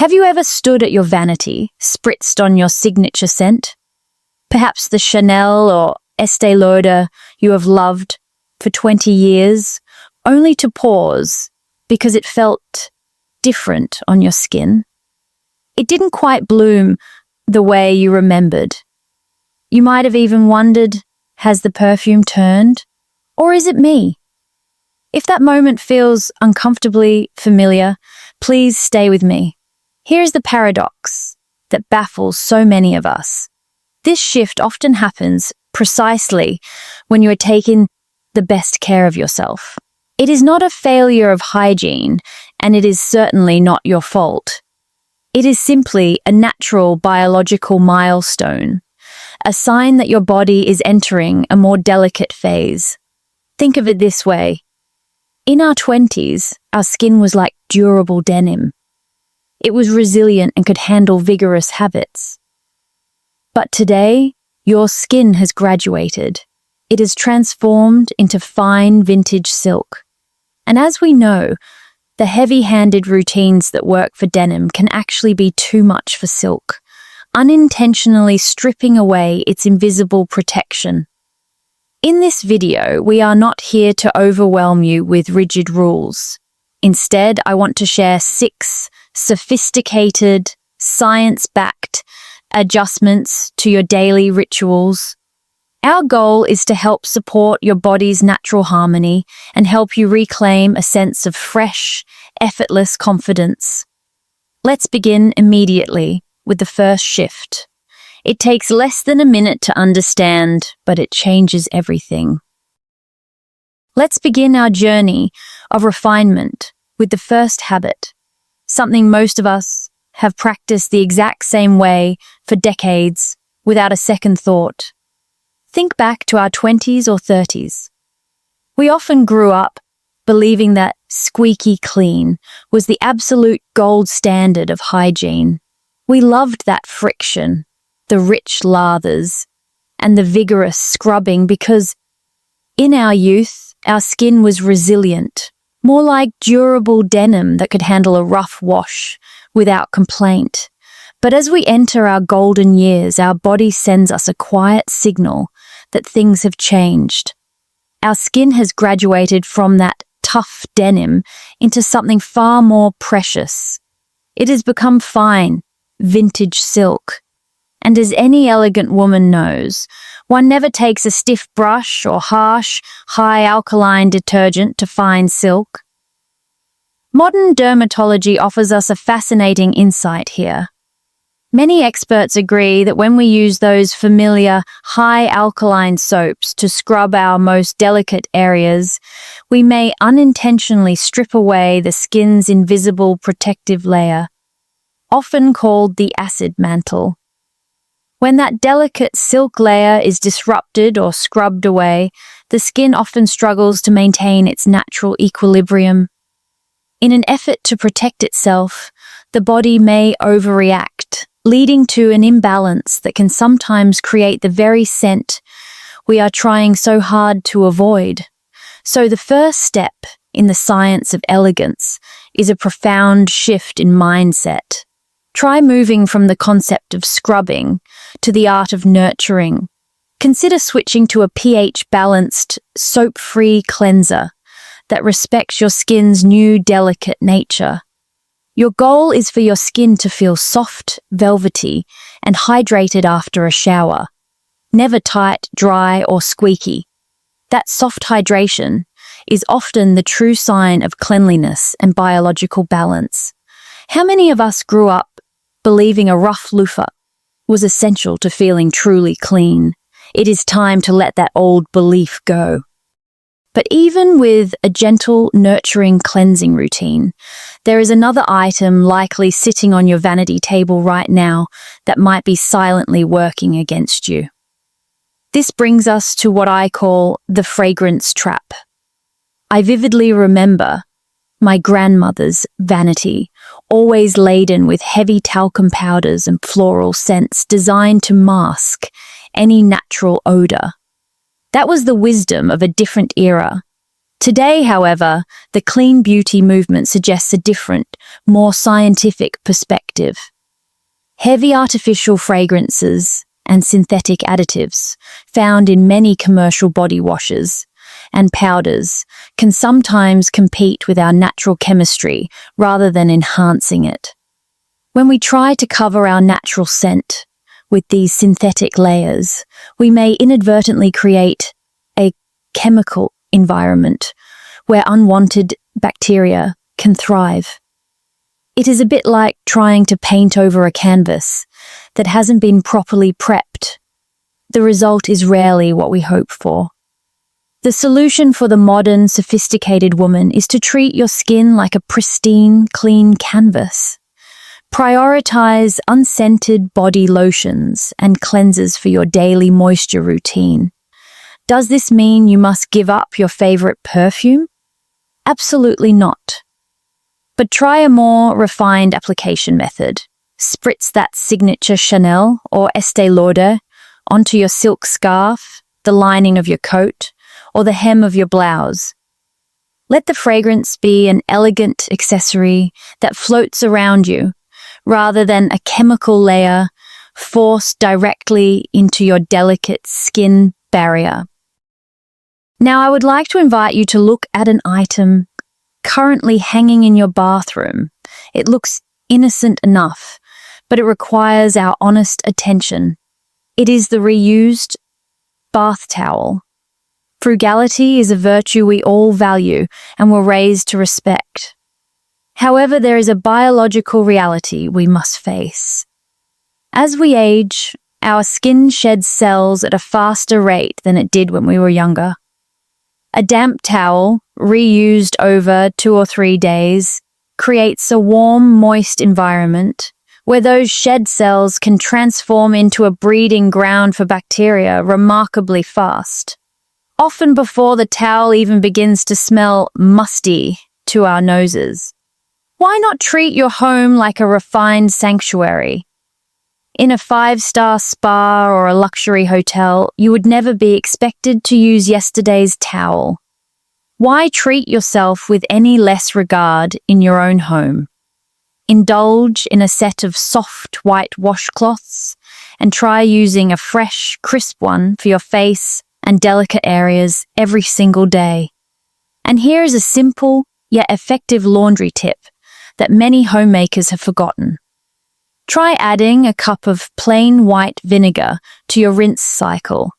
Have you ever stood at your vanity, spritzed on your signature scent? Perhaps the Chanel or Estee Lauder you have loved for 20 years, only to pause because it felt different on your skin. It didn't quite bloom the way you remembered. You might have even wondered, has the perfume turned? Or is it me? If that moment feels uncomfortably familiar, please stay with me. Here's the paradox that baffles so many of us. This shift often happens precisely when you are taking the best care of yourself. It is not a failure of hygiene, and it is certainly not your fault. It is simply a natural biological milestone, a sign that your body is entering a more delicate phase. Think of it this way. In our 20s, our skin was like durable denim. It was resilient and could handle vigorous habits. But today, your skin has graduated. It is transformed into fine vintage silk. And as we know, the heavy-handed routines that work for denim can actually be too much for silk, unintentionally stripping away its invisible protection. In this video, we are not here to overwhelm you with rigid rules. Instead, I want to share 6 sophisticated, science-backed adjustments to your daily rituals. Our goal is to help support your body's natural harmony and help you reclaim a sense of fresh, effortless confidence. Let's begin immediately with the first shift. It takes less than a minute to understand, but it changes everything. Let's begin our journey of refinement with the first habit, something most of us have practiced the exact same way for decades without a second thought. Think back to our 20s or 30s. We often grew up believing that squeaky clean was the absolute gold standard of hygiene. We loved that friction, the rich lathers, and the vigorous scrubbing because in our youth, our skin was resilient, more like durable denim that could handle a rough wash without complaint. But as we enter our golden years, our body sends us a quiet signal that things have changed. Our skin has graduated from that tough denim into something far more precious. It has become fine, vintage silk. And as any elegant woman knows, one never takes a stiff brush or harsh, high alkaline detergent to fine silk. Modern dermatology offers us a fascinating insight here. Many experts agree that when we use those familiar high alkaline soaps to scrub our most delicate areas, we may unintentionally strip away the skin's invisible protective layer, often called the acid mantle. When that delicate silk layer is disrupted or scrubbed away, the skin often struggles to maintain its natural equilibrium. In an effort to protect itself, the body may overreact, leading to an imbalance that can sometimes create the very scent we are trying so hard to avoid. So the first step in the science of elegance is a profound shift in mindset. Try moving from the concept of scrubbing to the art of nurturing. Consider switching to a pH-balanced, soap-free cleanser that respects your skin's new delicate nature. Your goal is for your skin to feel soft, velvety, and hydrated after a shower. Never tight, dry, or squeaky. That soft hydration is often the true sign of cleanliness and biological balance. How many of us grew up believing a rough loofah was essential to feeling truly clean? It is time to let that old belief go. But even with a gentle, nurturing cleansing routine, there is another item likely sitting on your vanity table right now that might be silently working against you. This brings us to what I call the fragrance trap. I vividly remember my grandmother's vanity, always laden with heavy talcum powders and floral scents designed to mask any natural odor. That was the wisdom of a different era. Today, however, the clean beauty movement suggests a different, more scientific perspective. Heavy artificial fragrances and synthetic additives found in many commercial body washes and powders can sometimes compete with our natural chemistry rather than enhancing it. When we try to cover our natural scent with these synthetic layers, we may inadvertently create a chemical environment where unwanted bacteria can thrive. It is a bit like trying to paint over a canvas that hasn't been properly prepped. The result is rarely what we hope for. The solution for the modern, sophisticated woman is to treat your skin like a pristine, clean canvas. Prioritize unscented body lotions and cleansers for your daily moisture routine. Does this mean you must give up your favorite perfume? Absolutely not. But try a more refined application method. Spritz that signature Chanel or Estee Lauder onto your silk scarf, the lining of your coat, or the hem of your blouse. Let the fragrance be an elegant accessory that floats around you, rather than a chemical layer forced directly into your delicate skin barrier. Now, I would like to invite you to look at an item currently hanging in your bathroom. It looks innocent enough, but it requires our honest attention. It is the reused bath towel. Frugality is a virtue we all value and were raised to respect. However, there is a biological reality we must face. As we age, our skin sheds cells at a faster rate than it did when we were younger. A damp towel, reused over 2 or 3 days, creates a warm, moist environment where those shed cells can transform into a breeding ground for bacteria remarkably fast, often before the towel even begins to smell musty to our noses. Why not treat your home like a refined sanctuary? In a 5-star spa or a luxury hotel, you would never be expected to use yesterday's towel. Why treat yourself with any less regard in your own home? Indulge in a set of soft white washcloths and try using a fresh, crisp one for your face and delicate areas every single day. And here is a simple yet effective laundry tip that many homemakers have forgotten. Try adding a cup of plain white vinegar to your rinse cycle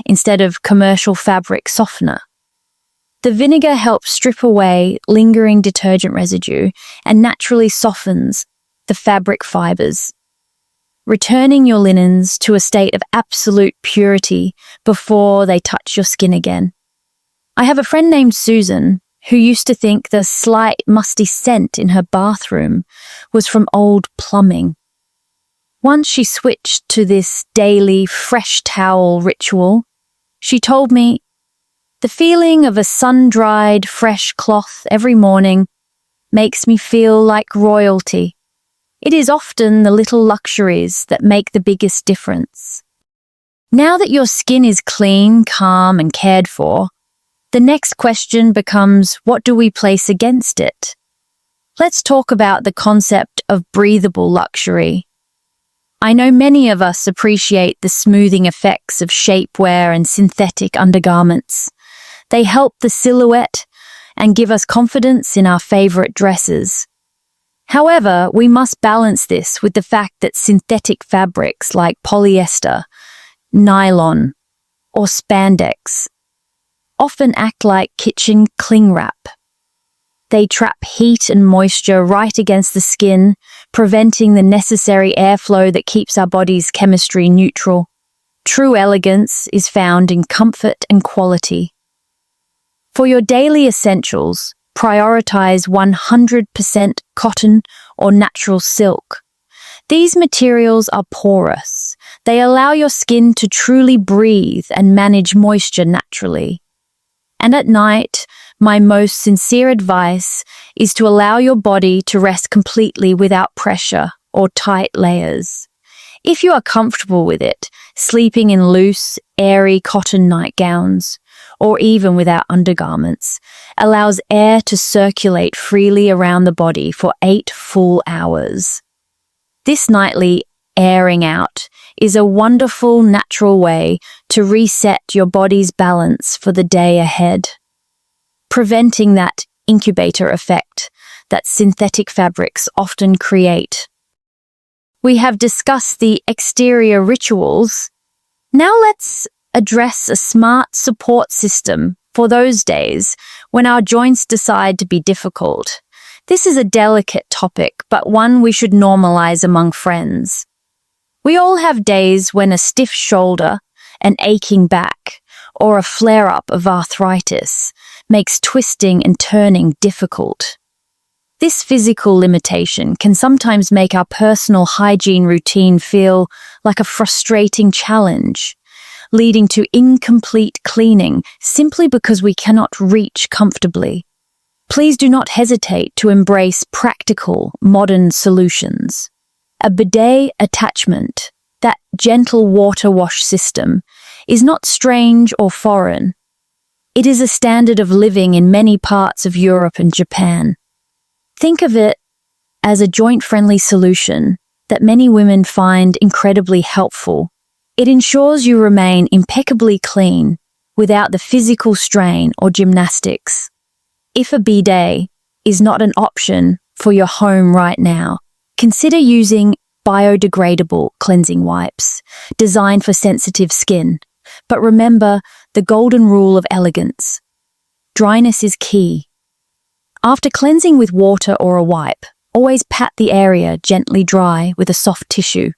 instead of commercial fabric softener. The vinegar helps strip away lingering detergent residue and naturally softens the fabric fibers, returning your linens to a state of absolute purity before they touch your skin again. I have a friend named Susan who used to think the slight musty scent in her bathroom was from old plumbing. Once she switched to this daily fresh towel ritual, she told me, "The feeling of a sun-dried fresh cloth every morning makes me feel like royalty." It is often the little luxuries that make the biggest difference. Now that your skin is clean, calm, and cared for, the next question becomes, what do we place against it? Let's talk about the concept of breathable luxury. I know many of us appreciate the smoothing effects of shapewear and synthetic undergarments. They help the silhouette and give us confidence in our favorite dresses. However, we must balance this with the fact that synthetic fabrics like polyester, nylon, or spandex often act like kitchen cling wrap. They trap heat and moisture right against the skin, preventing the necessary airflow that keeps our body's chemistry neutral. True elegance is found in comfort and quality. For your daily essentials, prioritize 100% cotton or natural silk. These materials are porous. They allow your skin to truly breathe and manage moisture naturally. And at night, my most sincere advice is to allow your body to rest completely without pressure or tight layers. If you are comfortable with it, sleeping in loose, airy cotton nightgowns, or even without undergarments, allows air to circulate freely around the body for 8 full hours. This nightly airing out is a wonderful, natural way to reset your body's balance for the day ahead, preventing that incubator effect that synthetic fabrics often create. We have discussed the exterior rituals. Now let's address a smart support system for those days when our joints decide to be difficult. This is a delicate topic, but one we should normalize among friends. We all have days when a stiff shoulder, an aching back, or a flare-up of arthritis makes twisting and turning difficult. This physical limitation can sometimes make our personal hygiene routine feel like a frustrating challenge, leading to incomplete cleaning simply because we cannot reach comfortably. Please do not hesitate to embrace practical, modern solutions. A bidet attachment, that gentle water wash system, is not strange or foreign. It is a standard of living in many parts of Europe and Japan. Think of it as a joint-friendly solution that many women find incredibly helpful. It ensures you remain impeccably clean without the physical strain or gymnastics. If a bidet is not an option for your home right now, consider using biodegradable cleansing wipes designed for sensitive skin. But remember the golden rule of elegance. Dryness is key. After cleansing with water or a wipe, always pat the area gently dry with a soft tissue.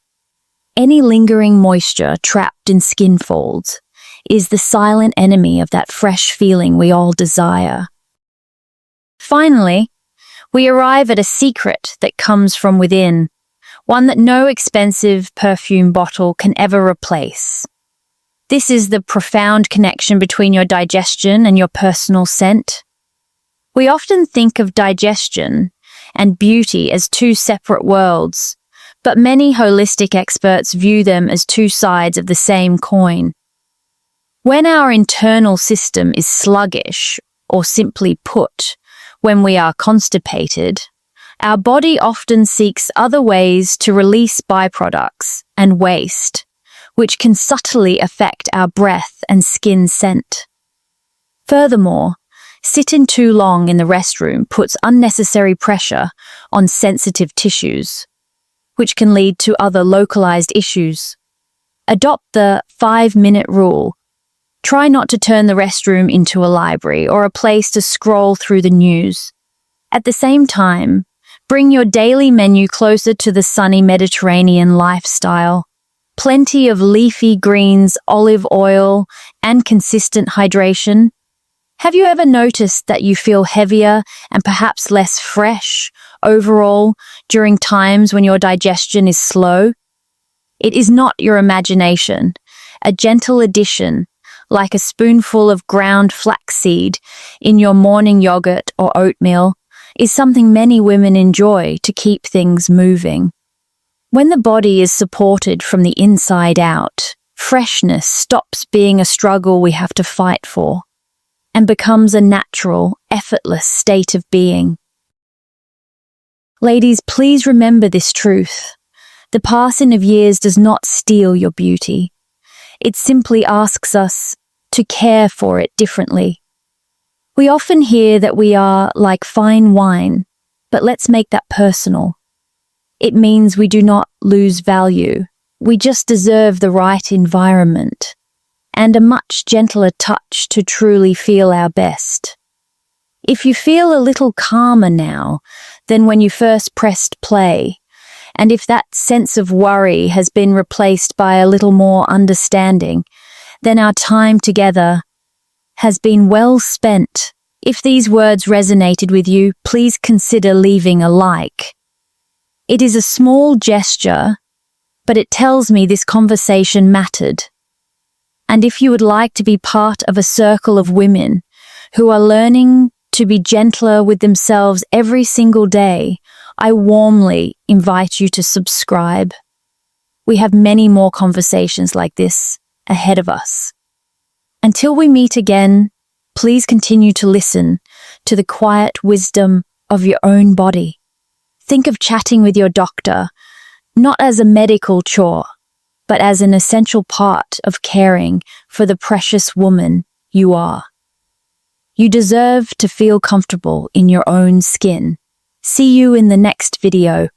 Any lingering moisture trapped in skin folds is the silent enemy of that fresh feeling we all desire. Finally, we arrive at a secret that comes from within, one that no expensive perfume bottle can ever replace. This is the profound connection between your digestion and your personal scent. We often think of digestion and beauty as two separate worlds, but many holistic experts view them as two sides of the same coin. When our internal system is sluggish, or simply put, when we are constipated, our body often seeks other ways to release byproducts and waste, which can subtly affect our breath and skin scent. Furthermore, sitting too long in the restroom puts unnecessary pressure on sensitive tissues, which can lead to other localized issues. Adopt the 5-minute rule. Try not to turn the restroom into a library or a place to scroll through the news. At the same time, bring your daily menu closer to the sunny Mediterranean lifestyle. Plenty of leafy greens, olive oil, and consistent hydration. Have you ever noticed that you feel heavier and perhaps less fresh overall during times when your digestion is slow? It is not your imagination. A gentle addition, like a spoonful of ground flaxseed in your morning yogurt or oatmeal, is something many women enjoy to keep things moving. When the body is supported from the inside out, freshness stops being a struggle we have to fight for and becomes a natural, effortless state of being. Ladies, please remember this truth. The passing of years does not steal your beauty. It simply asks us to care for it differently. We often hear that we are like fine wine, but let's make that personal. It means we do not lose value. We just deserve the right environment and a much gentler touch to truly feel our best. If you feel a little calmer now than when you first pressed play, and if that sense of worry has been replaced by a little more understanding, then our time together has been well spent. If these words resonated with you, please consider leaving a like. It is a small gesture, but it tells me this conversation mattered. And if you would like to be part of a circle of women who are learning to be gentler with themselves every single day, I warmly invite you to subscribe. We have many more conversations like this ahead of us. Until we meet again, Please continue to listen to the quiet wisdom of your own body. Think of chatting with your doctor not as a medical chore, but as an essential part of caring for the precious woman you are. You deserve to feel comfortable in your own skin. See you in the next video.